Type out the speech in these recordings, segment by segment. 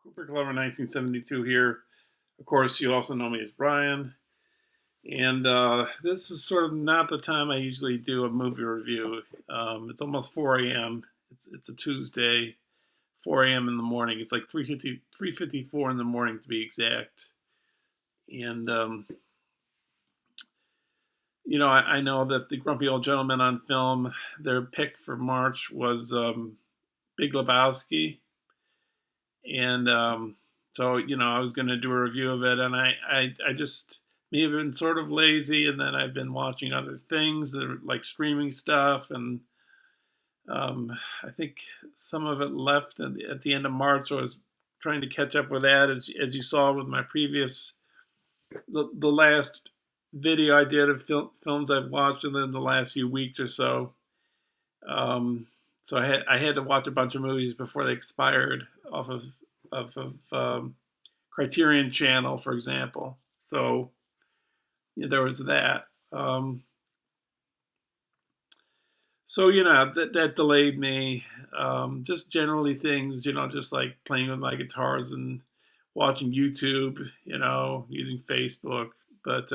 Cooper Clever 1972 here. Of course, you also know me as Brian. And this is sort of not the time I usually do a movie review. It's almost 4 a.m. It's a Tuesday, 4 a.m. in the morning. It's like 3:54 in the morning to be exact. And, I know that the Grumpy Old Gentlemen on film, their pick for March was Big Lebowski. And so I was going to do a review of it, and I just may have been sort of lazy, and then I've been watching other things that are like streaming stuff, and I think some of it left at the end of March. So I was trying to catch up with that, as you saw with my previous the last video I did of films I've watched in the last few weeks or so. Um, so I had to watch a bunch of movies before they expired off of Criterion Channel, for example. So there was that. So that delayed me. Just generally things, just like playing with my guitars and watching YouTube, using Facebook. But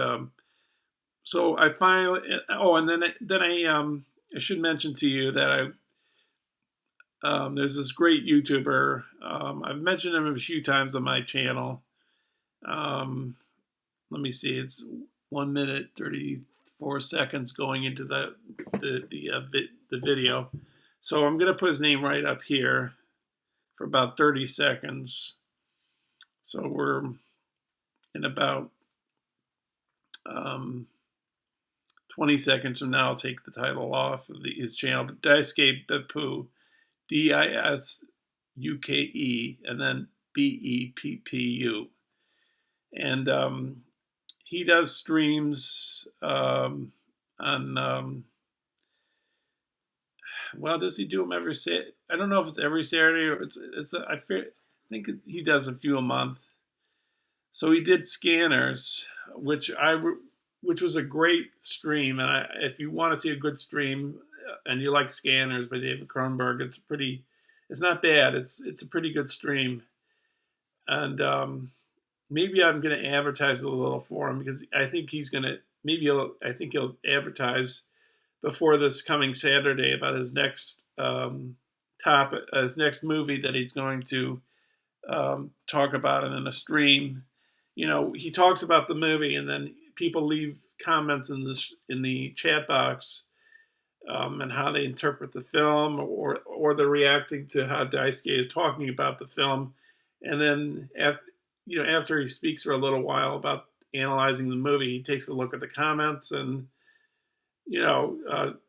so I finally. Oh, and then I should mention to you that there's this great YouTuber. I've mentioned him a few times on my channel. Um, Let me see. It's 1 minute 34 seconds going into the video. So I'm gonna put his name right up here for about 30 seconds. So we're in about 20 seconds from now. I'll take the title off of his channel. But Daisuke Beppu, Disuke, and then Beppu, and he does streams on. Well, does he do them every Saturday? I don't know if it's every Saturday or I think he does a few a month. So he did Scanners, which was a great stream. And if you want to see a good stream and you like Scanners by David Cronenberg, it's not bad. It's a pretty good stream. And maybe I'm going to advertise a little for him, because I think I think he'll advertise before this coming Saturday about his next his next movie that he's going to talk about it in a stream. He talks about the movie, and then people leave comments in the chat box, and how they interpret the film, or they're reacting to how Daisuke is talking about the film, and then after he speaks for a little while about analyzing the movie, he takes a look at the comments and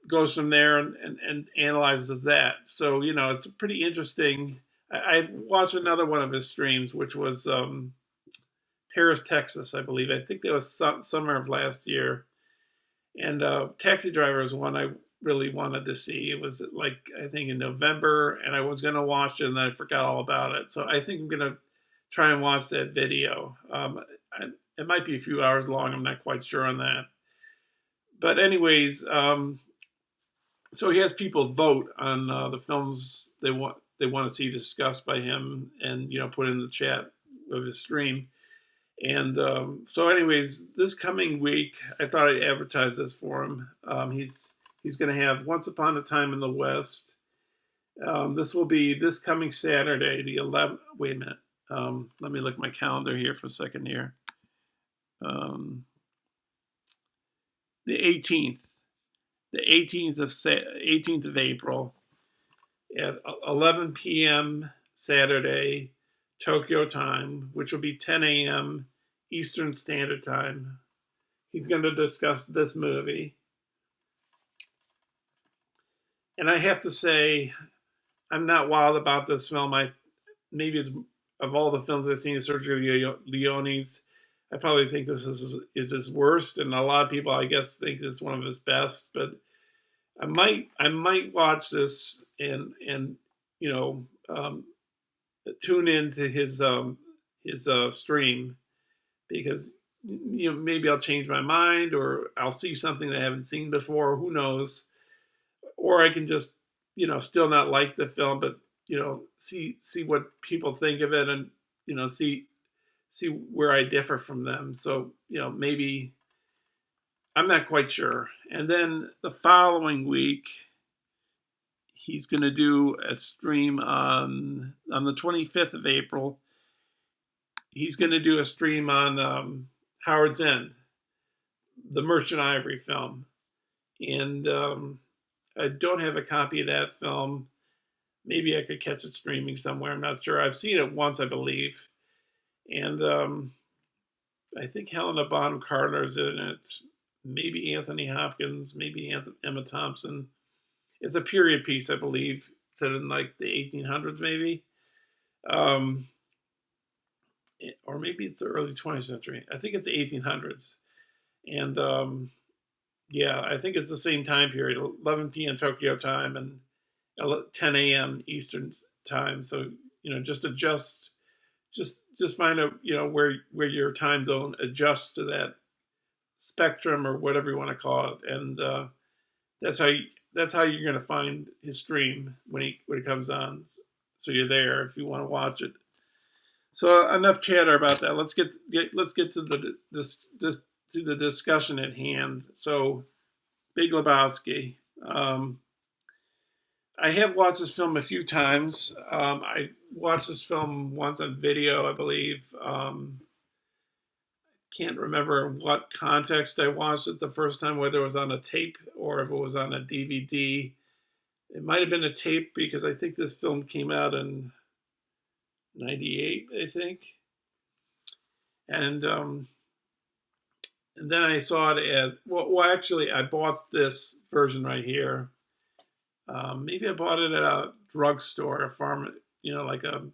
goes from there and analyzes that. So it's pretty interesting. I've watched another one of his streams, which was Paris, Texas, I believe. I think that was summer of last year. And Taxi Driver is one I really wanted to see. It was I think in November, and I was going to watch it, and then I forgot all about it. So I think I'm going to try and watch that video. It might be a few hours long. I'm not quite sure on that. But anyways, so he has people vote on the films they want to see discussed by him, and put in the chat of his stream. And so anyways, this coming week, I thought I'd advertise this for him. He's going to have Once Upon a Time in the West. This will be this coming Saturday, the 11th. Wait a minute. Let me look at my calendar here for a second here. the 18th, the 18th of April at 11 p.m. Saturday, Tokyo time, which will be 10 a.m. Eastern Standard Time. He's going to discuss this movie. And I have to say, I'm not wild about this film. Maybe it's of all the films I've seen of Sergio Leone's, I probably think this is his worst, and a lot of people, I guess, think this is one of his best. But I might watch this and you know tune into his stream, because maybe I'll change my mind, or I'll see something that I haven't seen before. Who knows? Or I can just still not like the film, but see what people think of it, and see where I differ from them. So maybe, I'm not quite sure. And then the following week, he's going to do a stream on the 25th of April. He's going to do a stream on Howard's End, the Merchant Ivory film. And I don't have a copy of that film. Maybe I could catch it streaming somewhere. I'm not sure. I've seen it once, I believe. And I think Helena Bonham Carter's in it. Maybe Anthony Hopkins. Maybe Emma Thompson. It's a period piece, I believe, set in like the 1800s, maybe. Or maybe it's the early 20th century. I think it's the 1800s. And yeah, I think it's the same time period, 11 p.m. Tokyo time and 10 a.m. Eastern time. So just find out where your time zone adjusts to that spectrum, or whatever you want to call it, and that's how you're going to find his stream when he comes on. So you're there if you want to watch it. So enough chatter about that. Let's get to the discussion at hand. So, Big Lebowski. I have watched this film a few times. I watched this film once on video, I believe. Can't remember what context I watched it the first time, whether it was on a tape or if it was on a DVD. It might have been a tape, because I think this film came out in 98, I think. And then I saw it at, well, actually, I bought this version right here. Maybe I bought it at a drugstore, a farm, like a,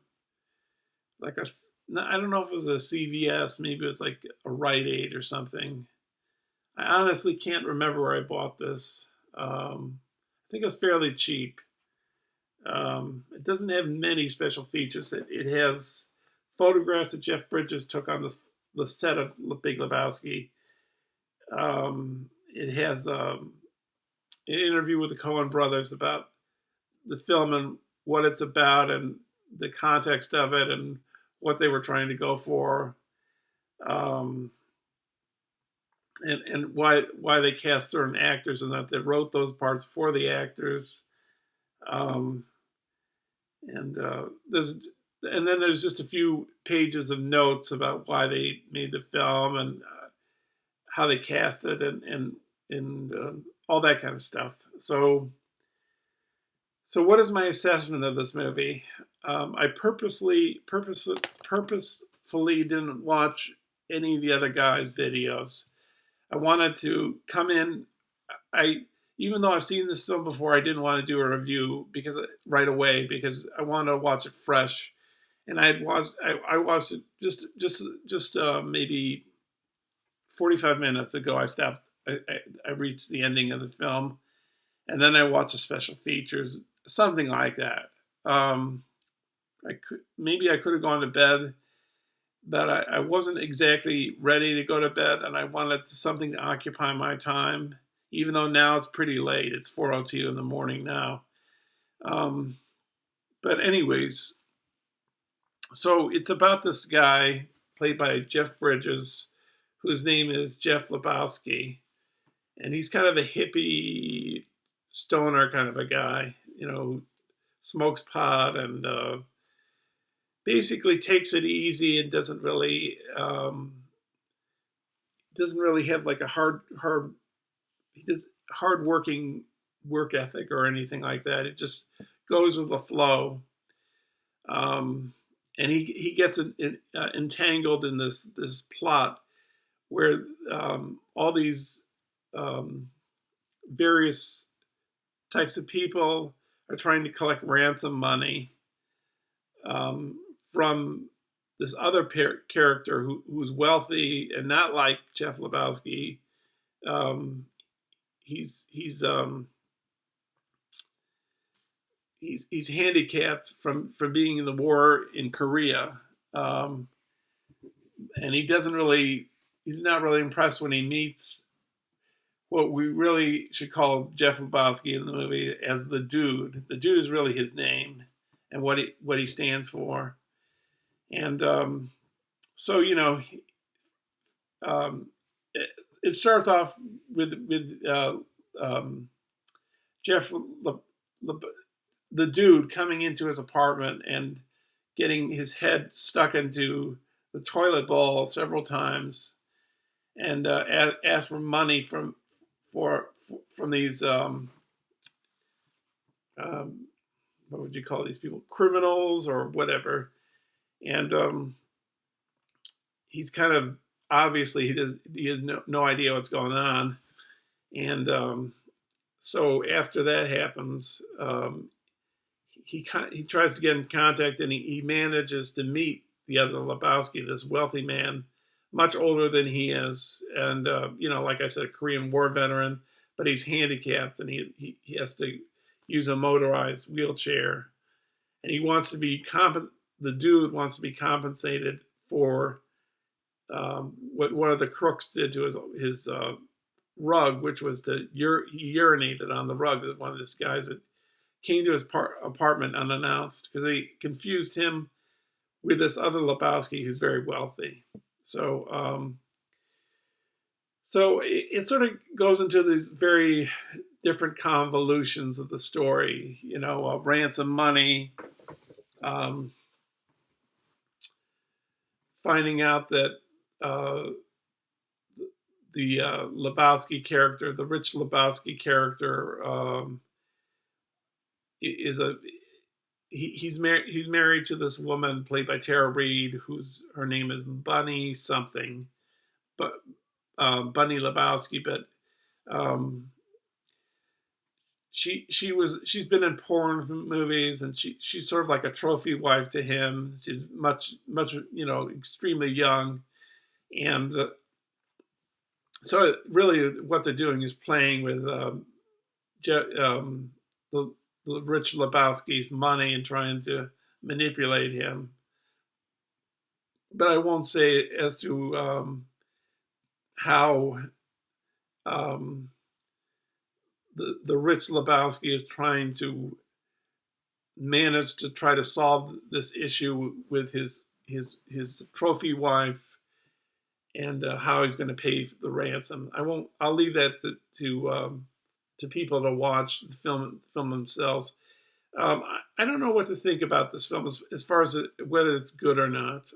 I don't know if it was a CVS, maybe it was like a Rite Aid or something. I honestly can't remember where I bought this. I think it was fairly cheap. It doesn't have many special features. It has photographs that Jeff Bridges took on the set of Big Lebowski. It has an interview with the Coen brothers about the film and what it's about and the context of it and what they were trying to go for, and why they cast certain actors, and that they wrote those parts for the actors. And then there's just a few pages of notes about why they made the film and how they cast it and all that kind of stuff. So what is my assessment of this movie? I purposefully didn't watch any of the other guys' videos. I wanted to come in. Even though I've seen this film before, I didn't want to do a review right away, because I wanted to watch it fresh. And I watched it just maybe 45 minutes ago. I stopped. I reached the ending of the film, and then I watched the special features, something like that. I could have gone to bed, but I wasn't exactly ready to go to bed, and I wanted something to occupy my time, even though now it's pretty late. It's 4:02 in the morning now. But anyways, so it's about this guy played by Jeff Bridges, whose name is Jeff Lebowski, and he's kind of a hippie stoner kind of a guy, who smokes pot and basically takes it easy and doesn't really have like a hard he does hardworking work ethic or anything like that. It just goes with the flow. Um, and he gets entangled in this plot where all these um, various types of people are trying to collect ransom money from this other character who's wealthy and not like Jeff Lebowski. Um, he's he's um, he's handicapped from being in the war in Korea, um, and he's not really impressed when he meets what we really should call Jeff Lebowski in the movie as the Dude. The Dude is really his name and what he stands for. And so um, it starts off with Jeff Le, the Dude coming into his apartment and getting his head stuck into the toilet bowl several times, and ask for money from these um, what would you call these people, criminals or whatever. And he's kind of obviously he has no idea what's going on. And so after that happens, he tries to get in contact, and he manages to meet the other Lebowski, this wealthy man, much older than he is, and like I said, a Korean War veteran, but he's handicapped, and he has to use a motorized wheelchair, and the Dude wants to be compensated for what one of the crooks did to his rug, which was he urinated on the rug. One of these guys that came to his apartment unannounced because they confused him with this other Lebowski who's very wealthy. So it sort of goes into these very different convolutions of the story, ransom money, finding out that the Lebowski character, the rich Lebowski character, is he's married to this woman played by Tara Reid, her name is Bunny something, but Bunny Lebowski, but she's been in porn movies, and she's sort of like a trophy wife to him. She's much extremely young, and so really what they're doing is playing with the rich Lebowski's money and trying to manipulate him. But I won't say as to how the rich Lebowski is trying to manage to try to solve this issue with his trophy wife, and how he's going to pay the ransom. I'll leave that to people to watch the film themselves. I don't know what to think about this film as far as whether it's good or not.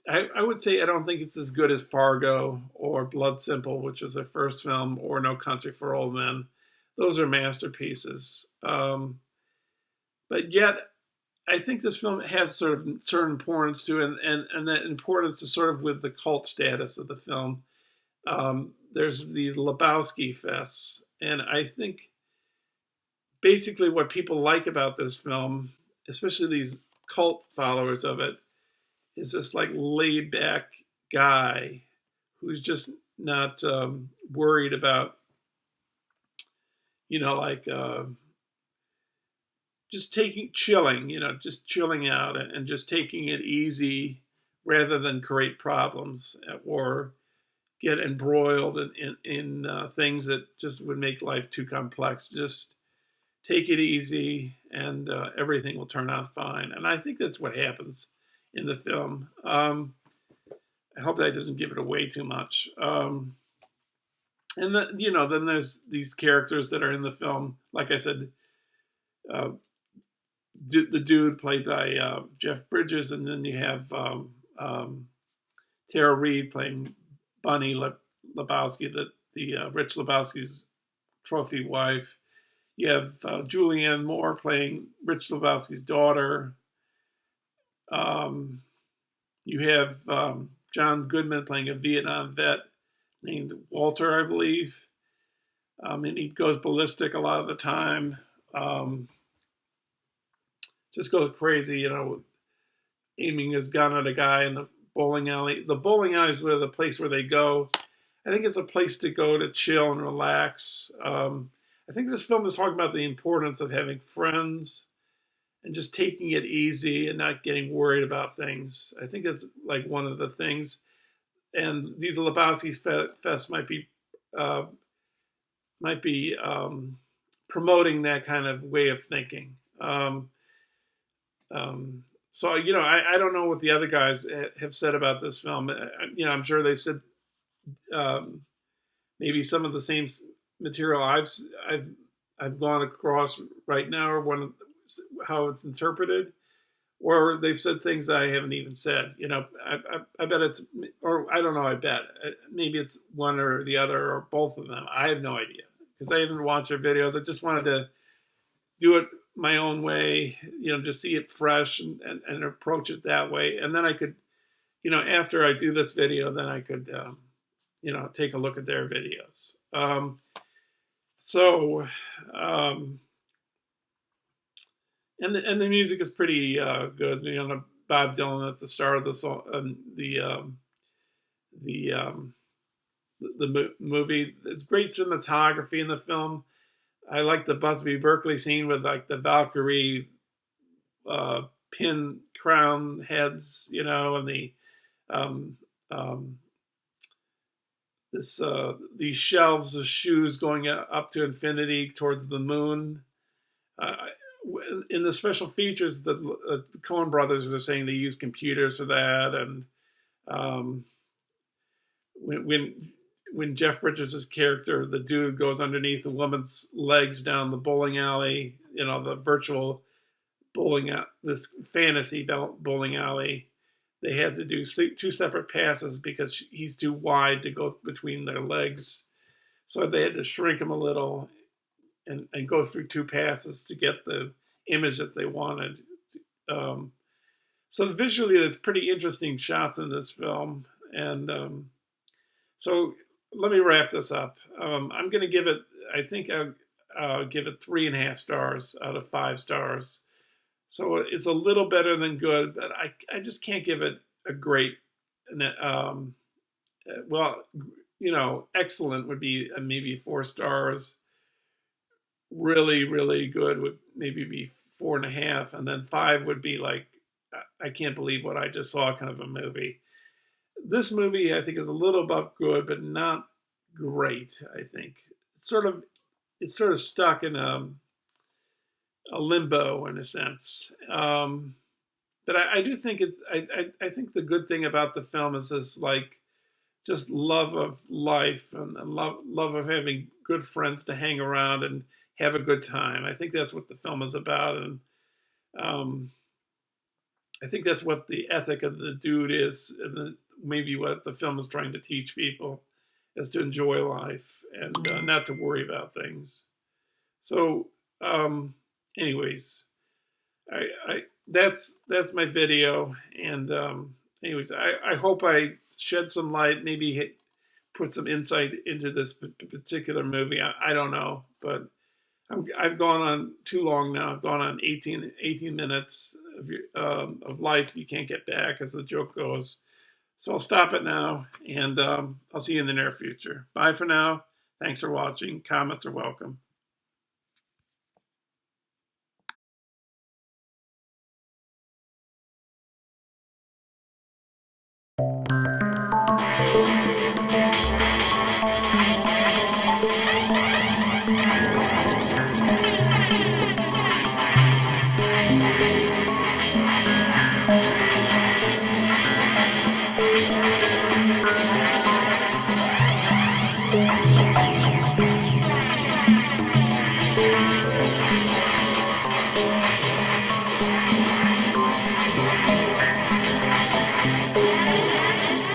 I would say I don't think it's as good as Fargo or Blood Simple, which was their first film, or No Country for Old Men. Those are masterpieces. But yet, I think this film has sort of certain importance to it, and that importance is sort of with the cult status of the film. There's these Lebowski fests, and I think basically what people like about this film, especially these cult followers of it, is this like laid back guy who's just not worried about, just just chilling out and just taking it easy rather than create problems or get embroiled in things that just would make life too complex. Just take it easy, and everything will turn out fine. And I think that's what happens in the film. I hope that doesn't give it away too much. And then there's these characters that are in the film. Like I said, the Dude played by Jeff Bridges, and then you have Tara Reid playing Bunny Lebowski, Rich Lebowski's trophy wife. You have Julianne Moore playing Rich Lebowski's daughter. You have John Goodman playing a Vietnam vet named Walter, I believe. And he goes ballistic a lot of the time. Just goes crazy, aiming his gun at a guy in the bowling alley. The bowling alley is the place where they go. I think it's a place to go to chill and relax. I think this film is talking about the importance of having friends and just taking it easy and not getting worried about things. I think that's like one of the things. And these Lebowski Fest might be promoting that kind of way of thinking. So, I don't know what the other guys have said about this film. I'm sure they've said maybe some of the same material I've gone across right now, or how it's interpreted, or they've said things I haven't even said. I bet it's, or I don't know. I bet maybe it's one or the other or both of them. I have no idea because I haven't watched their videos. I just wanted to do it my own way, just see it fresh and approach it that way. And then I could, after I do this video, then I could, take a look at their videos. And the music is pretty good. Bob Dylan at the start of the song, the movie. It's great cinematography in the film. I like the Busby Berkeley scene with like the Valkyrie pin crown heads, and the these shelves of shoes going up to infinity towards the moon. In the special features, the Coen brothers were saying they use computers for that, and when Jeff Bridges' character, the dude, goes underneath the woman's legs down the bowling alley, the virtual this fantasy bowling alley, they had to do 2 separate passes because he's too wide to go between their legs. So they had to shrink him a little and go through 2 passes to get the image that they wanted. So visually, it's pretty interesting shots in this film. And so let me wrap this up. I'm going to give it, I think I'll give it 3.5 stars out of 5 stars. So it's a little better than good, but I just can't give it a great, excellent would be maybe 4 stars. Really, really good would maybe be 4.5. And then 5 would be like, I can't believe what I just saw kind of a movie. This movie, I think, is a little above good, but not great, I think. It's sort of stuck in a limbo in a sense. But I do think I think the good thing about the film is this, like, just love of life and love of having good friends to hang around and have a good time. I think that's what the film is about. And I think that's what the ethic of the dude is, and maybe what the film is trying to teach people is to enjoy life and not to worry about things. So, anyways, that's my video. And anyways, I hope I shed some light, maybe put some insight into this particular movie. I don't know, but I've gone on too long now. I've gone on 18 minutes of life you can't get back, as the joke goes. So I'll stop it now, and I'll see you in the near future. Bye for now. Thanks for watching. Comments are welcome.